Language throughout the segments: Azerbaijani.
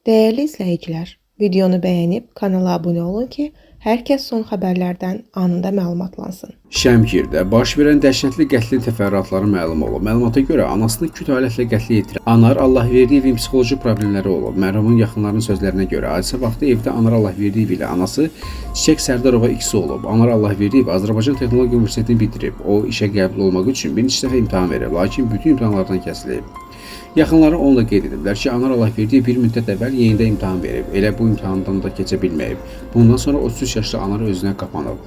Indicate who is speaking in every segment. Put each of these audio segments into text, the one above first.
Speaker 1: Değerli izləyicilər, videonu bəyənib kanala abunə olun ki, hər kəs son xəbərlərdən anında məlumatlansın.
Speaker 2: Şəmkirdə baş verən dəhşətli qətlin təfərrüatları məlum olub. Məlumata görə anasını küt alətlə qətlə yetirən Anar Allahverdiyevin psixoloji problemləri olub. Mərhumun yaxınlarının sözlərinə görə hadisə vaxtı evdə Anar Allahverdiyev ilə anası Çiçək Sərdarova ikisi olub. Anar Allahverdiyev Azərbaycan Texnologiya Universitetini bitirib. O işə qəbul olmaq üçün bir neçə dəfə imtahan verib, lakin bütün imtahanlardan kəsilib. Yaxınları onunla qeyd ediblər ki, Anar Allahverdiyev bir müddət əvvəl yenidə imtahan verib. Elə bu imtahandan da keçə bilməyib. Bundan sonra 33 yaşlı Anar özünə qapanıb.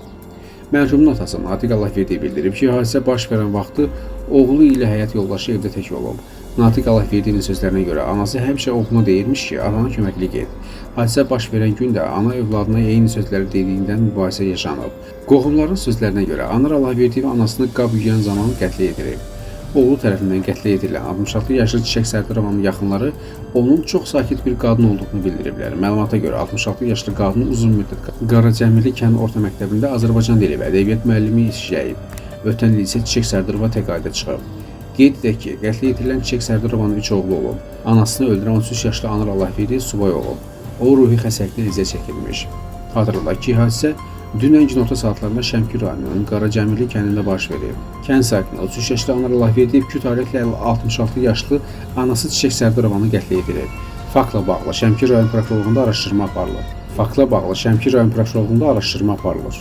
Speaker 2: Mərhumun atası Natiq Allahverdiyev bildirib ki, hadisə baş verən vaxtı oğlu ilə həyat yoldaşı evdə tək olub. Natiq Allahverdiyevin sözlərinə görə anası həmişə oğluna deyirmiş ki, anana köməklik et. Hadisə baş verən gün də ana övladına eyni sözləri dediyindən mübahisə yaşanıb. Qohumların sözlərinə görə Anar Allahverdiyev anasını qab yuyan zaman qətlə yetirib. Oğlu tərəfindən qətlə yetirilən 66 yaşlı Çiçək Sərdarovanın yaxınları onun çox sakit bir qadın olduğunu bildiriblər. Məlumata görə 66 yaşlı qadın uzun müddət Qaracəmili kənd orta məktəbində Azərbaycan dili və ədəbiyyat müəllimi işləyib. Ötən il isə Çiçək Sərdarova təqaüdə çıxıb. Qeyd edək ki, qətlə yetirilən Çiçək Sərdarovanın 3 oğlu olub. Anasını öldürən 33 yaşlı Anar Allahverdiyev subay olub. O ruhi xəstəlikdən əziyyət çəkilmiş. Xatırladaq ki, hadisə dünən günorta saatlarında Şəmkir rayonunun Qaracəmili kəndində baş verib. Kənd sakini 33 yaşlı Anar Allahverdiyev küt alətlə 66 yaşlı anası Çiçək Sərdarovanı qətlə yetirib. Faktla bağlı Şəmkir rayon prokurorluğunda araşdırma aparılır.